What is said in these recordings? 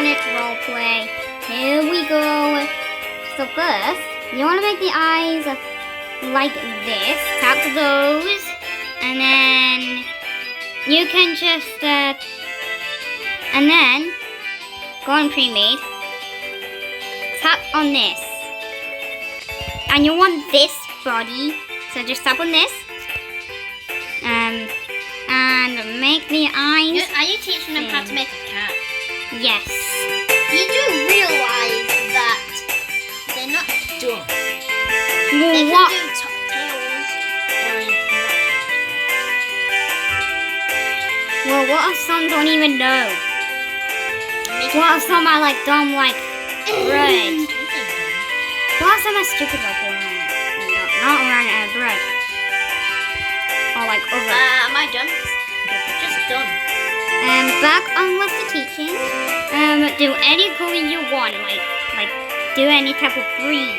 on it, roleplay. Here we go. So first, you want to make the eyes like this. Tap those, and then you can just, and then go on pre-made. Tap on this, and you want this body. So just tap on this, and make the eyes. Are you teaching them how to make a cat? Yes. You do realize that they're not dumb. Well, They what? can do tails or Well, what if some don't even know? What if some are like dumb, like bread? What if some are stupid, like not around bread? Or like over. Am I done? Just done. Back on with the teaching. Do any color you want, like do any type of breed.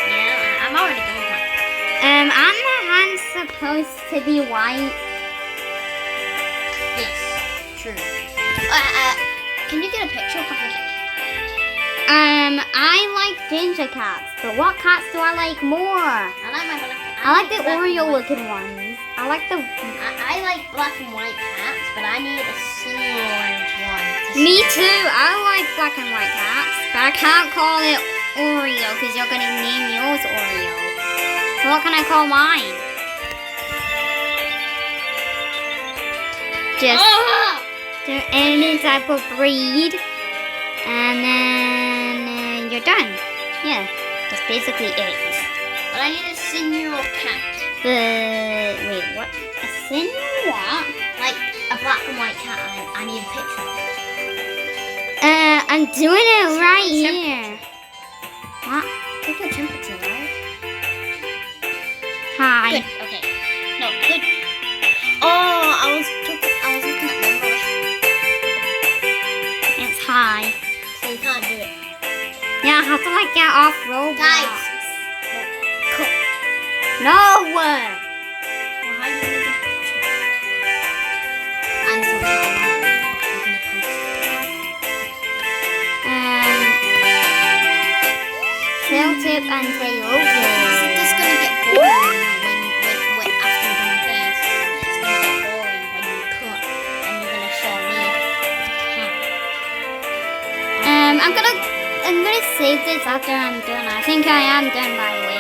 Yeah, I'm already done with mine. Aren't the hands supposed to be white? Yes, true. Can you get a picture of it? I like ginger cats, but what cats do I like more? I like my black. I like the black and Oreo white. looking ones. I like the. I like black and white cats, but I need a silver one. Me too. I like black and white cats, but I can't call it Oreo because you're gonna name yours Oreo. So what can I call mine? Just do any type of breed, and then you're done. Yeah, that's basically it. But I need a senior cat. Wait, what? A sin what? Like a black and white cat. I need a picture of it. I'm doing it right here. What? Take your temperature, right? Hi. Good. Okay. No, good. Oh, I was looking at memory. It's high. So you can't do it. Yeah, I have to like get off Roblox. Guys. No! Well, how do you make a picture? I'm so Tail tip and tail Is tip. this gonna get boring when after you've done this? It's gonna get boring when you cut and you're gonna show me the cat. I'm gonna save this after I'm done. I think I am done, by the way.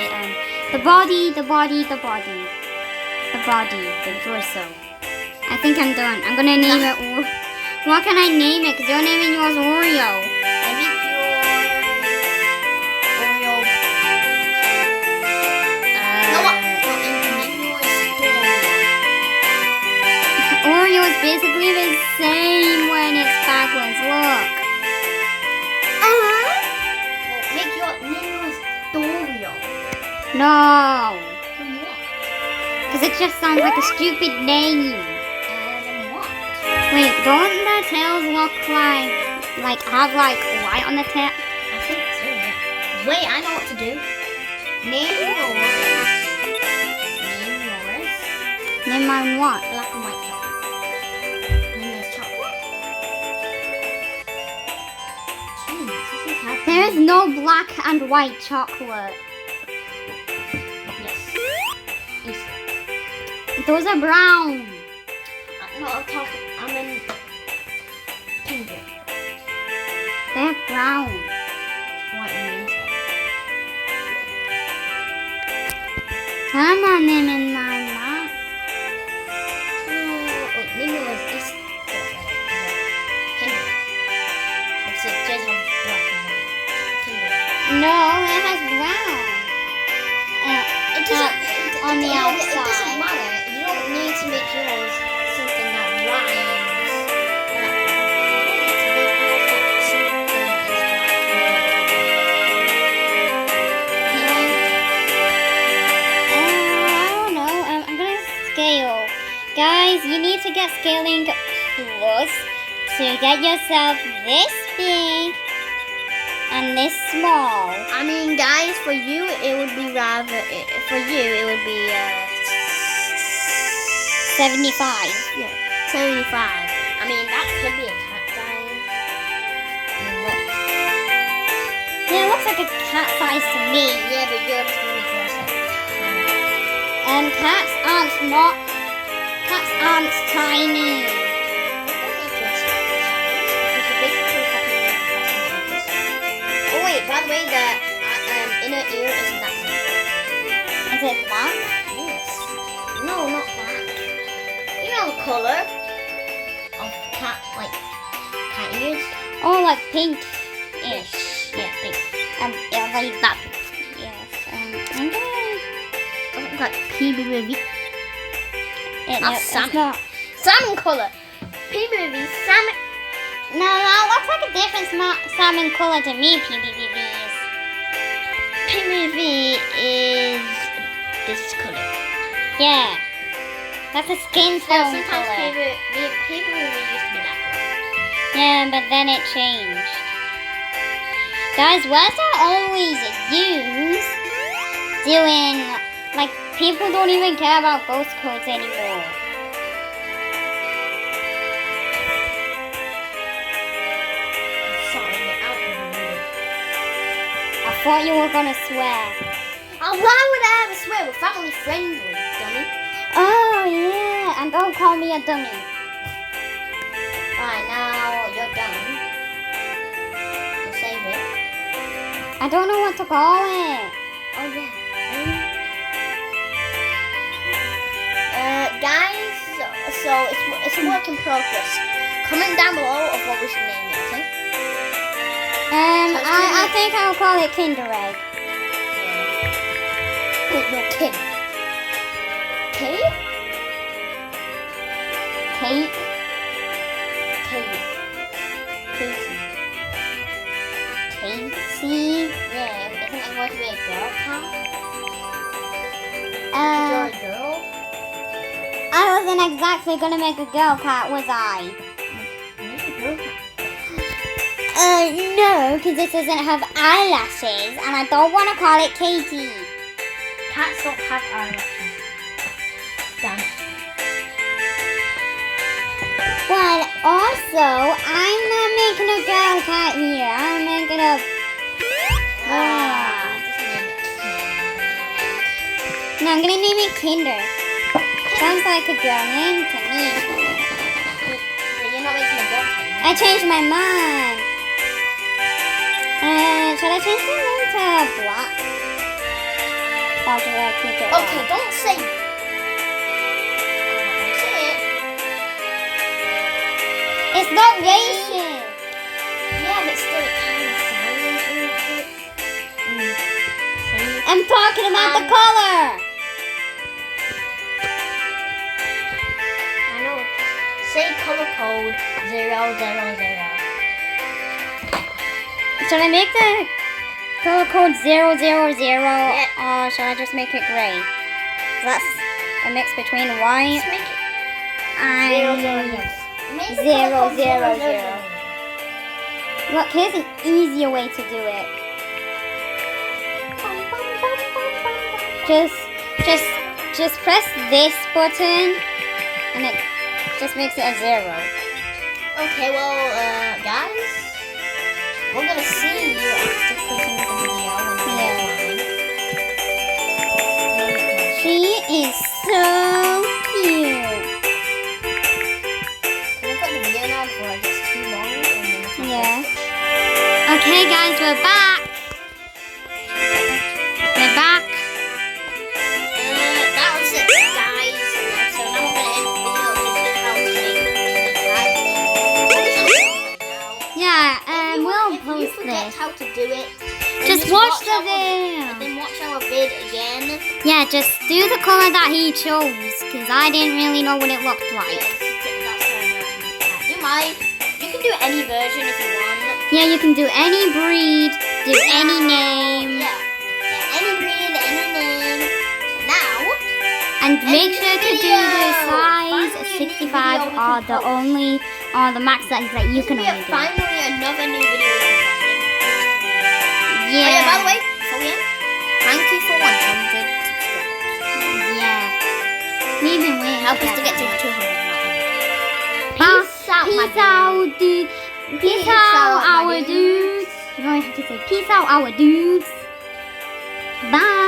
The body, the torso. I think I'm done. I'm gonna name it. What can I name it? Because you're naming yours Oreo. I make your Oreo. No, what? No, and you make yours Oreo. Oreo is basically the same when it's backwards. Look. Well, make yours Doreo. No. Then what? Because it just sounds like a stupid name. Then what? Wait, don't the tails look like have like white on the tip? I think so, yeah. Wait, I know what to do. Name yours. Name mine what? Black and white chocolate. Name yours chocolate. Jeez, this is happening. There is no black and white chocolate. Yes. Yes. Those are brown. No, I'm in Kinder. They're brown. White and inside. I'm not naming mine that. Wait, maybe it was this. Kinder. It's just have black and white. Kinder. No, it has brown. It doesn't. On the It outside. doesn't matter. You don't need to make yours something that rhymes. I don't know. I'm gonna scale. Guys, you need to get scaling plus to get yourself this big and this small. I mean, guys, for you, it would be rather. For you, it would be 75. yeah, 75. I mean, that could be a cat size. Yeah, it looks like a cat size to me. Yeah, but you're just gonna make yourself. And cats aren't tiny. Oh wait, by the way, the inner ear is that one. Is it black? Yes. No, not that. You know the color of cat ears? Oh, like pink-ish. Yeah, pink. Yeah, like that. Yes. I'm gonna... Like PBB. It's salmon. not... Salmon color. PBB salmon. No, that looks like a different salmon color to me, PBBs. PBB is this color. Yeah. That's a skin So tone sometimes color. PBB used to be that color. Yeah, but then it changed. Guys, words are always used doing, like, people don't even care about ghost codes anymore. Sorry, out of the mood. I thought you were gonna swear. Oh, why would I ever swear? We're family friendly, dummy. Oh, yeah, and don't call me a dummy. Right, now you're done. We'll save it. I don't know what to call it. Oh, yeah. Guys, so it's a work in progress. Comment down below of what we should name it, okay? I think I'll call it Kinder Egg. No, Kim. Kate? Kate? Casey? Yeah, isn't it supposed to be a girl cat? Uh, You're a girl? I wasn't exactly gonna make a girl cat, was I? Maybe a girl cat. No, because it doesn't have eyelashes, and I don't want to call it Katie. Cats don't have eyelashes. Damn. Well, also, I'm not making a girl cat here. I'm making a... No, I'm gonna name it Kinder. Sounds like a girl name to me. But you're not making a girl cat. I changed my mind. Should I change the name to Black? Or should I keep it Okay, white? don't say. Say it. It's not racist. Yeah, but still, it kind of sounds like it. Say it. I'm talking about the color. I know. Say color code 000. Should I make the color code 000 Yeah. or should I just make it gray? That's a mix between white Just make it and 000. Make the Zero, color code zero, 000. zero. Look, here's an easier way to do it. Just press this button and it just makes it a 0. Okay, well, guys, we're gonna see you after clicking the video when you're She is so cute. Can I put the video now before it gets too long? Yeah. Okay, guys, we're back. We're back. That was it, guys. So now we're gonna end the video. This is how to make the Yeah, we'll If you post forget this. how to do it, then Just watch the our video. and then watch our vid again. Yeah, just do the color that he chose, because I didn't really know what it looked Yeah, like. that's our version of that. Do mine. You can do any version if you want. Yeah, you can do any breed, do any name, Yeah, any breed, any name. Now, and make End sure the to do video. the size Finally, a new 65 video we or can the post. only, or the max size that you can we only have do. finally another new video. Oh Yeah. yeah, by the way, before we end, thank you for 100 subscribers. Yeah. We've been waiting. Help us to get to 200. Peace out, my Peace out, dude. Peace Peace out, out, my our dudes. dudes. You only have to say peace out, our dudes. Bye.